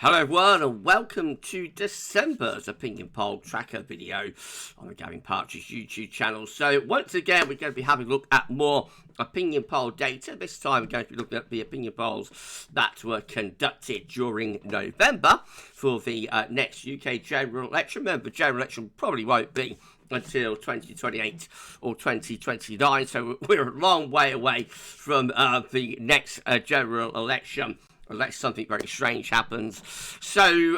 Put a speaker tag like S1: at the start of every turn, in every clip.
S1: Hello everyone and welcome to December's Opinion Poll Tracker video on the Gavin Partridge YouTube channel. So once again we're going to be having a look at more opinion poll data. This time we're going to be looking at the opinion polls that were conducted during November for the next UK general election. Remember, the general election probably won't be until 2028 or 2029, so we're a long way away from the next general election, unless something very strange happens. So,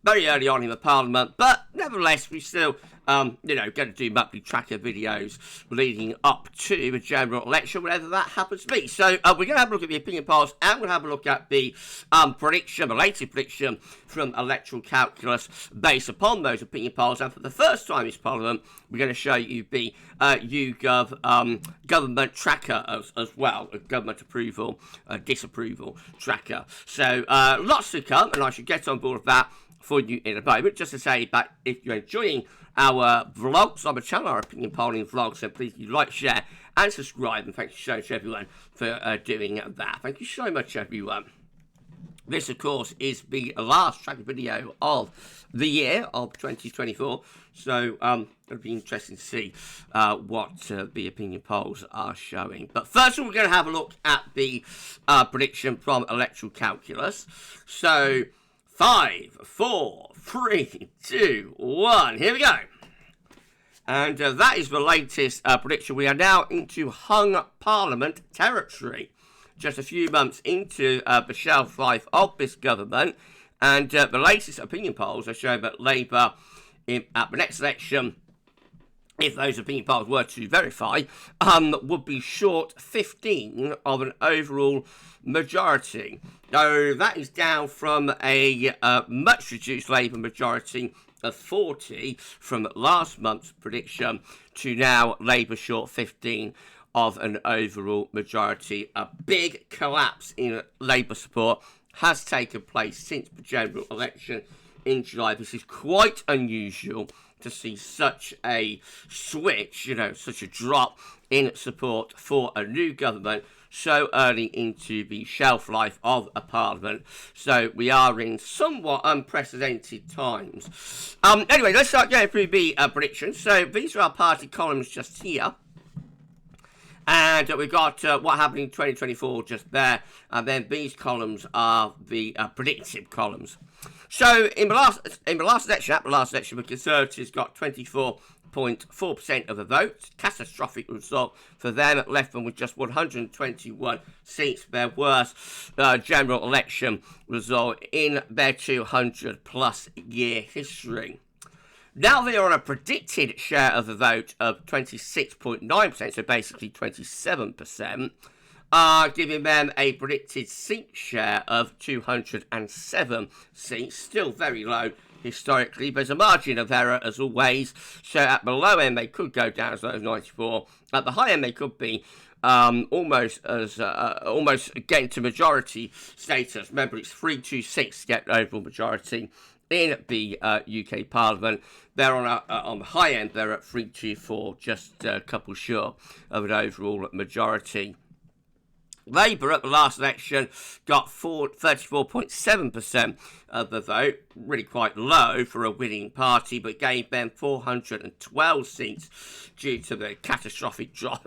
S1: very early on in the Parliament, but nevertheless, we still, going to do monthly tracker videos leading up to the general election, whenever that happens to be. So, we're going to have a look at the opinion polls, and we'll have a look at the prediction, the latest prediction from electoral calculus based upon those opinion polls. And for the first time in this Parliament, we're going to show you the YouGov government tracker as well, a government approval, disapproval tracker. So, lots to come, and I should get on board with that for you in a moment. Just to say that if you're enjoying our vlogs on the channel, our opinion polling vlogs, then please do like, share and subscribe, and thank you so much everyone for doing that. Thank you so much everyone. This of course is the last tracker video of the year of 2024, so it'll be interesting to see what the opinion polls are showing. But first of all, we're going to have a look at the prediction from electoral calculus. So 5, 4, 3, 2, 1. Here we go. And that is the latest prediction. We are now into hung Parliament territory. Just a few months into the shelf life of this government. And the latest opinion polls are showing that Labour, at the next election, if those opinion polls were to verify, would be short 15 of an overall majority. So that is down from a much reduced Labour majority of 40 from last month's prediction to now Labour short 15 of an overall majority. A big collapse in Labour support has taken place since the general election in July. This is quite unusual to see such a switch, such a drop in support for a new government so early into the shelf life of a parliament. So we are in somewhat unprecedented times. Anyway, let's start going through the predictions. So these are our party columns just here. And we've got what happened in 2024 just there. And then these columns are the predictive columns. So in the last election, the Conservatives got 24.4% of the vote. Catastrophic result for them. Left them with just 121 seats. Their worst general election result in their 200-plus year history. Now they are on a predicted share of the vote of 26.9%, so basically 27%, giving them a predicted seat share of 207 seats, still very low historically. There's a margin of error as always, so at the low end they could go down as low as 94. At the high end they could be almost getting to majority status. Remember, it's 326 to get overall majority in the UK Parliament. They're on the high end, they're at 324, just a couple short of an overall majority. Labour at the last election got 34.7% of the vote, really quite low for a winning party, but gave them 412 seats due to the catastrophic drop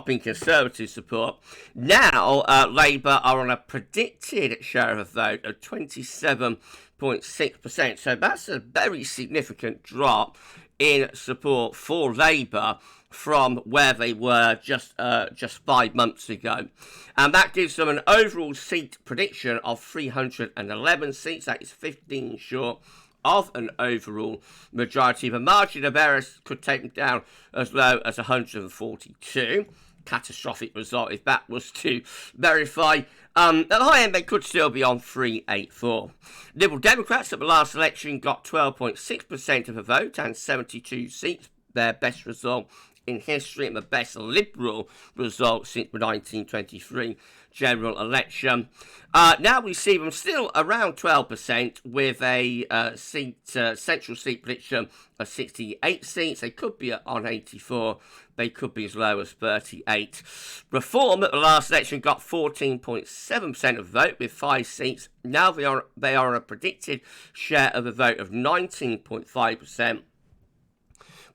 S1: in Conservative support. Now, Labour are on a predicted share of the vote of 27.6%, so that's a very significant drop in support for Labour from where they were just 5 months ago. And that gives them an overall seat prediction of 311 seats. That is 15 short of an overall majority. The margin of errors could take them down as low as 142. Catastrophic result if that was to verify. At the high end, they could still be on 384. Liberal Democrats at the last election got 12.6% of the vote and 72 seats, their best result in history and the best Liberal result since the 1923 general election. Now we see them still around 12% with a central seat prediction of 68 seats. They could be on 84. They could be as low as 38. Reform at the last election got 14.7% of the vote with 5 seats. Now they are on a predicted share of the vote of 19.5%.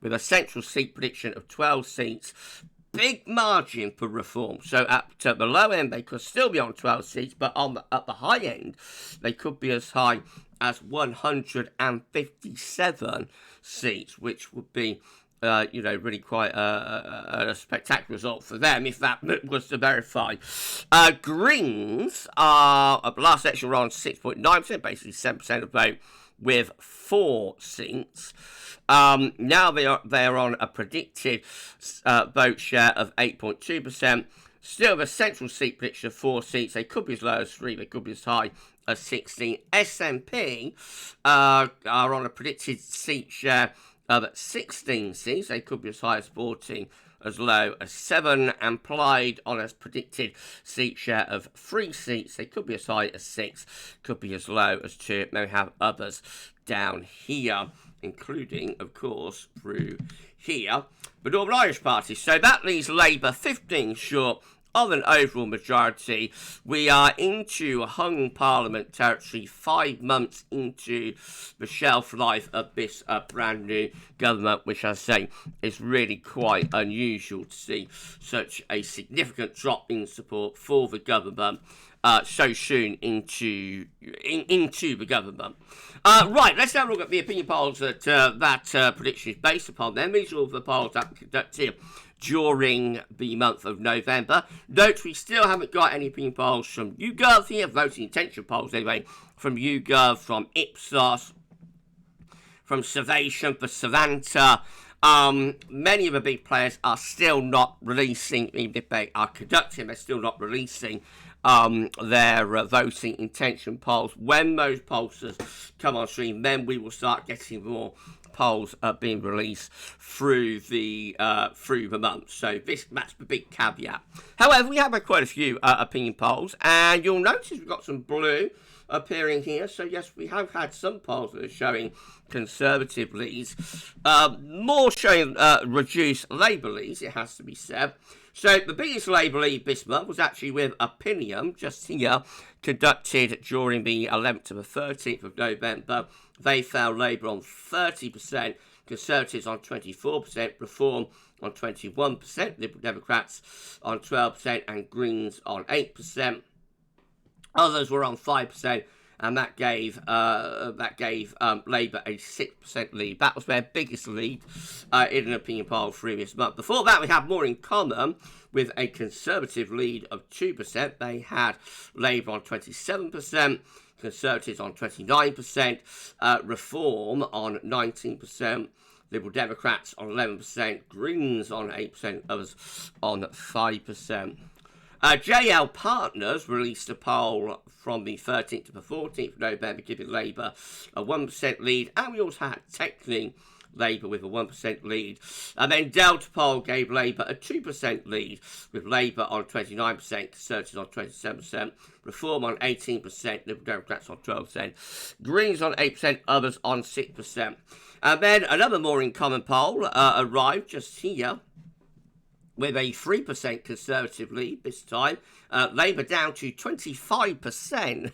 S1: with a central seat prediction of 12 seats. Big margin for Reform. So at the low end, they could still be on 12 seats, but at the high end, they could be as high as 157 seats, which would be, really quite a spectacular result for them if that was to verify. Greens are, at the last election, were on 6.9%, basically 7% of the vote, with 4 seats. Now they are on a predicted vote share of 8.2%. Still, the central seat prediction of 4 seats. They could be as low as 3. They could be as high as 16. SNP are on a predicted seat share of 16 seats. They could be as high as 14, as low as 7. And Plaid on a predicted seat share of 3 seats. They could be as high as 6, could be as low as 2. Then we have others down here, including, of course, through here, the Northern Irish Party. So that leaves Labour 15 short of an overall majority. We are into hung Parliament territory, 5 months into the shelf life of this brand new government, which I say is really quite unusual to see such a significant drop in support for the government so soon into the government. Right, let's have a look at the opinion polls that prediction is based upon. Then these are all the polls that were conducted during the month of November. Note we still haven't got any opinion polls from YouGov here, voting intention polls anyway, from YouGov, from IPSOS, from Survation, for Savanta. Many of the big players are still not releasing, even if they are conducting, they're still not releasing their voting intention polls. When those pollsters come on stream, then we will start getting more polls being released through the month. So that's the big caveat. However, we have quite a few opinion polls, and you'll notice we've got some blue appearing here. So yes, we have had some polls that are showing Conservative leads, more showing reduced Labour leads, it has to be said. So the biggest Labour lead this month was actually with Opinium, just here, conducted during the 11th to the 13th of November. They found Labour on 30%, Conservatives on 24%, Reform on 21%, Liberal Democrats on 12%, and Greens on 8%. Others were on 5%, and that gave Labour a 6% lead. That was their biggest lead in an opinion poll through this month. Before that, we had more in common with a Conservative lead of 2%. They had Labour on 27%, Conservatives on 29%, Reform on 19%, Liberal Democrats on 11%, Greens on 8%, others on 5%. JL Partners released a poll from the 13th to the 14th of November, giving Labour a 1% lead, and we also had Techling Labour with a 1% lead. And then DeltaPoll gave Labour a 2% lead, with Labour on 29%, Conservatives on 27%, Reform on 18%, Liberal Democrats on 12%, Greens on 8%, others on 6%. And then another more in common poll arrived just here, with a 3% Conservative lead this time. Labour down to 25%.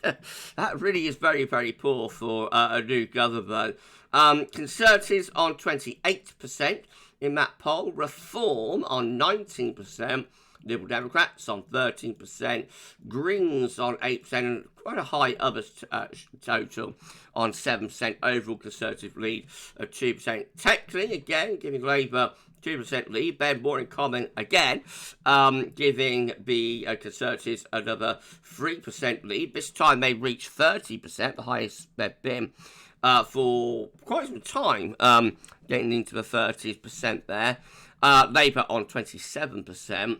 S1: That really is very, very poor for a new government. Conservatives on 28% in that poll. Reform on 19%. Liberal Democrats on 13%. Greens on 8%. And quite a high others total on 7%. Overall Conservative lead of 2%. Technically, again, giving Labour 2% lead. Then more in common again, giving the Conservatives another 3% lead. This time they reached 30%, the highest they've been for quite some time, getting into the 30% there. Labour on 27%.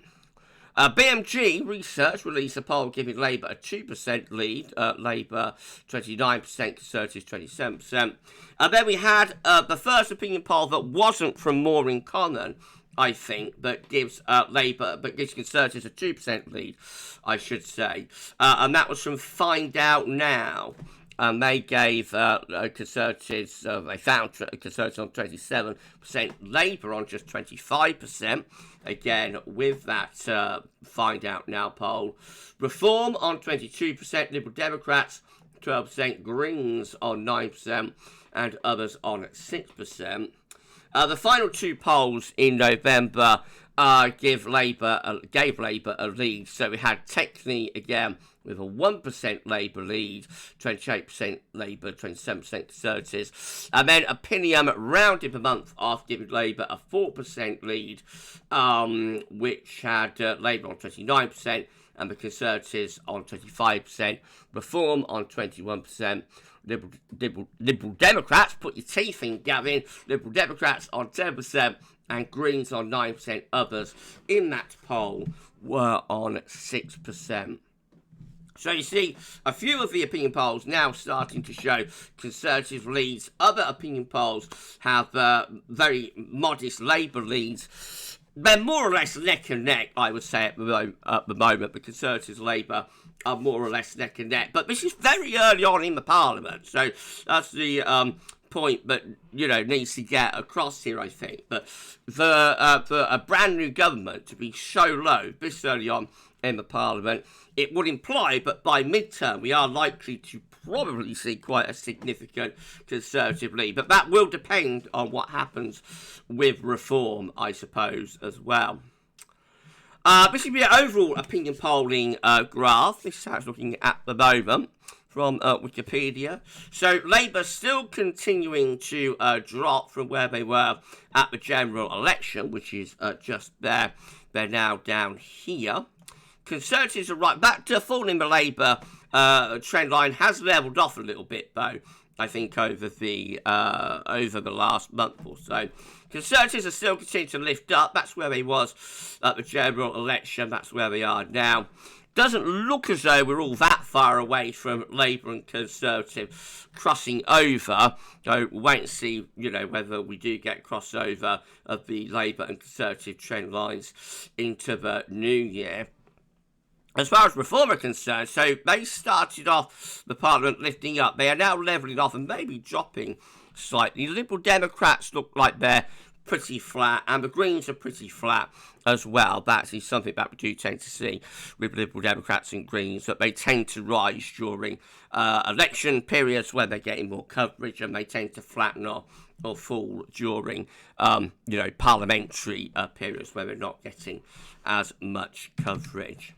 S1: BMG Research released a poll giving Labour a 2% lead, Labour 29%, Conservatives 27%. And then we had the first opinion poll that wasn't from More in Common I think, but gives gives Conservatives a 2% lead, I should say. And that was from Find Out Now. And they gave Conservatives, they found Conservatives on 27%, Labour on just 25%. Again, with that Find Out Now poll. Reform on 22%, Liberal Democrats 12%, Greens on 9%, and others on 6%. The final two polls in November gave Labour a lead. So we had Techney again with a 1% Labour lead, 28% Labour, 27% Conservatives. And then Opinium rounded the month off, giving Labour a 4% lead, which had Labour on 29% and the Conservatives on 25%, Reform on 21%. Liberal Democrats, put your teeth in, Gavin, Liberal Democrats on 10% and Greens on 9%. Others in that poll were on 6%. So you see, a few of the opinion polls now starting to show Conservative leads. Other opinion polls have very modest Labour leads. They're more or less neck and neck, I would say, at the moment. The Conservatives, Labour are more or less neck and neck. But this is very early on in the Parliament, so that's the point that, needs to get across here, I think. But for a brand new government to be so low this early on in the Parliament, it would imply that by midterm we are likely to probably see quite a significant Conservative lead. But that will depend on what happens with Reform, I suppose, as well. This will be an overall opinion polling graph. This is how it's looking at the moment from Wikipedia. So Labour still continuing to drop from where they were at the general election, which is just there. They're now down here. Conservatives are right back to falling. The Labour trend line has levelled off a little bit, though, I think, over the last month or so. Conservatives are still continuing to lift up. That's where they was at the general election. That's where they are now. Doesn't look as though we're all that far away from Labour and Conservative crossing over. So we'll wait and see, whether we do get crossover of the Labour and Conservative trend lines into the new year. As far as Reform are concerned, so they started off the Parliament lifting up. They are now levelling off and maybe dropping slightly. Liberal Democrats look like they're pretty flat, and the Greens are pretty flat as well. That is something that we do tend to see with Liberal Democrats and Greens, that they tend to rise during election periods when they're getting more coverage, and they tend to flatten off or fall during, parliamentary periods where they're not getting as much coverage.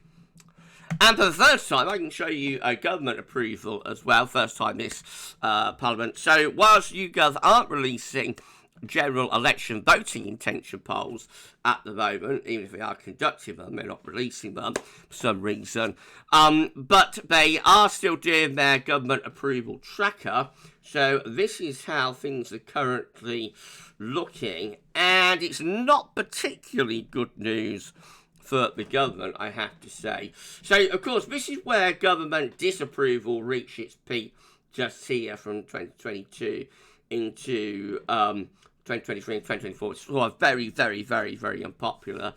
S1: And for the first time, I can show you government approval as well. First time this Parliament. So whilst YouGov aren't releasing general election voting intention polls at the moment, even if they are conducting them, they're not releasing them for some reason. But they are still doing their government approval tracker. So this is how things are currently looking. And it's not particularly good news for the government, I have to say. So, of course, this is where government disapproval reached its peak just here from 2022 into 2023 and 2024. It's a very, very, very, very unpopular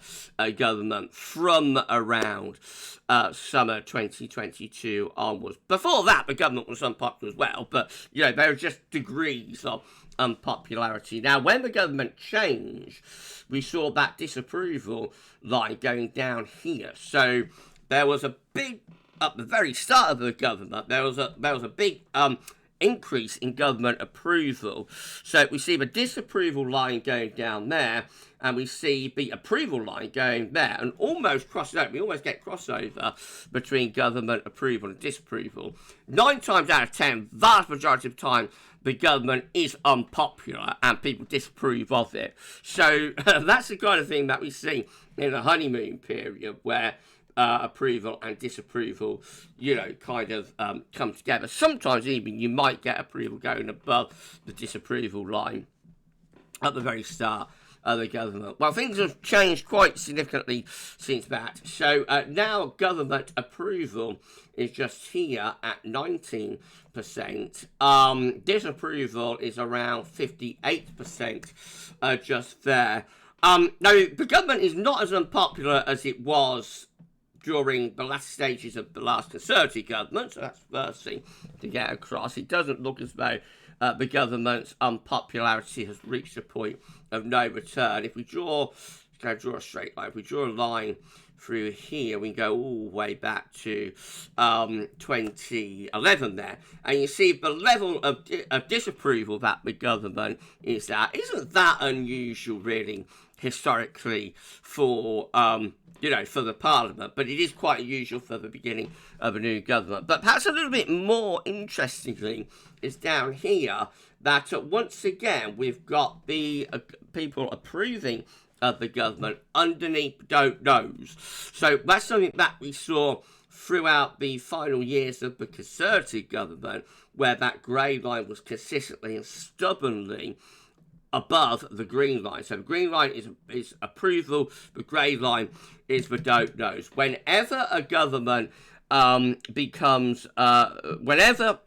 S1: government from around summer 2022 onwards. Before that, the government was unpopular as well, but, there are just degrees of unpopularity. Now, when the government changed, we saw that disapproval line going down here. So there was a big, at the very start of the government, there was a big increase in government approval. So we see the disapproval line going down there, and we see the approval line going there, and almost cross over. We almost get crossover between government approval and disapproval. 9 times out of 10, vast majority of the time, the government is unpopular and people disapprove of it. So that's the kind of thing that we see in the honeymoon period, where approval and disapproval, kind of come together. Sometimes even you might get approval going above the disapproval line at the very start of the government. Well, things have changed quite significantly since that. So now government approval is just here at 19%. Disapproval is around 58% just there Now, the government is not as unpopular as it was during the last stages of the last Conservative government, so that's the first thing to get across. It doesn't look as though the government's unpopularity has reached a point of no return. If we draw a straight line, if we draw a line through here, we can go all the way back to 2011 there, and you see the level of disapproval that the government is at isn't that unusual, really, historically, for for the Parliament, but it is quite unusual for the beginning of a new government. But perhaps a little bit more interestingly is down here that once again we've got the people approving of the government underneath don't knows. So that's something that we saw throughout the final years of the Conservative government, where that grey line was consistently and stubbornly above the green line. So the green line is approval, the grey line is the don't knows. Whenever a government whenever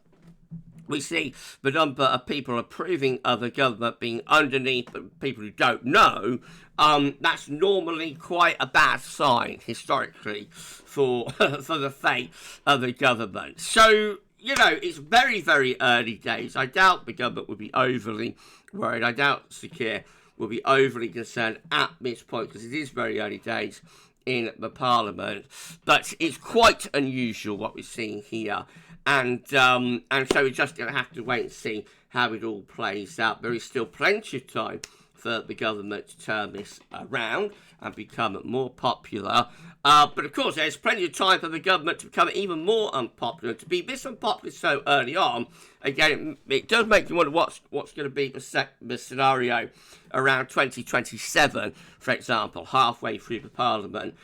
S1: we see the number of people approving of the government being underneath the people who don't know, that's normally quite a bad sign, historically, for the fate of the government. So, it's very, very early days. I doubt the government would be overly worried. I doubt Secure will be overly concerned at this point, because it is very early days in the Parliament. But it's quite unusual what we're seeing here. And so we're just going to have to wait and see how it all plays out. There is still plenty of time for the government to turn this around and become more popular. But of course, there's plenty of time for the government to become even more unpopular. To be this unpopular so early on, again, it does make you wonder what's going to be the scenario around 2027, for example, halfway through the Parliament,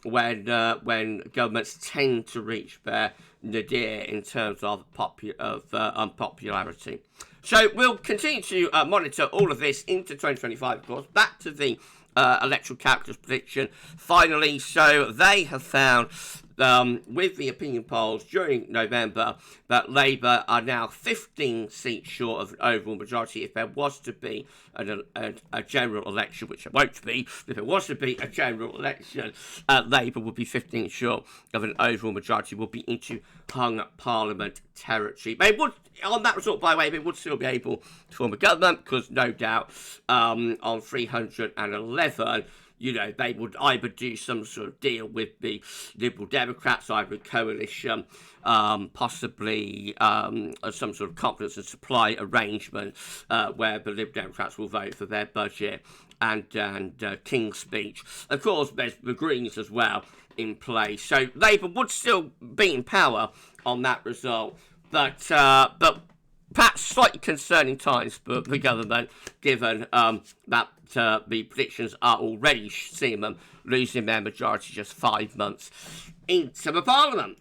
S1: when governments tend to reach their nadir in terms of unpopularity. So we'll continue to monitor all of this into 2025, of course. Back to the electoral calculus prediction. Finally, so they have found with the opinion polls during November that Labour are now 15 seats short of an overall majority. If there was to be a general election, which it won't be, if it was to be a general election, Labour would be 15 short of an overall majority, would be into hung Parliament territory. They would, on that result, by the way, they would still be able to form a government, because no doubt on 311, they would either do some sort of deal with the Liberal Democrats, either a coalition, possibly some sort of confidence and supply arrangement where the Liberal Democrats will vote for their budget and King's speech. Of course, there's the Greens as well in place. So Labour would still be in power on that result, but perhaps slightly concerning times for the government, given that the predictions are already seeing them losing their majority just 5 months into the Parliament.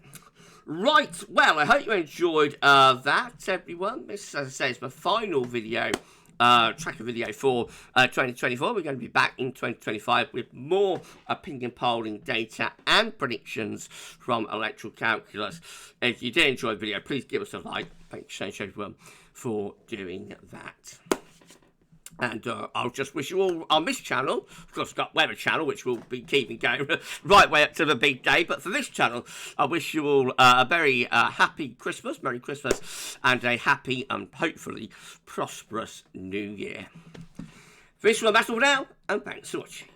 S1: Right, well, I hope you enjoyed that, everyone. This, as I say, is the final video, tracker video for 2024. We're going to be back in 2025 with more opinion polling data and predictions from electoral calculus. If you did enjoy the video, please give us a like. Thanks so much, everyone, for doing that. And I'll just wish you all on this channel, of course, I've got Weather Channel, which will be keeping going right way up to the big day. But for this channel, I wish you all a very happy Christmas, Merry Christmas, and a happy and hopefully prosperous New Year. For this one, that's all now, and thanks for watching.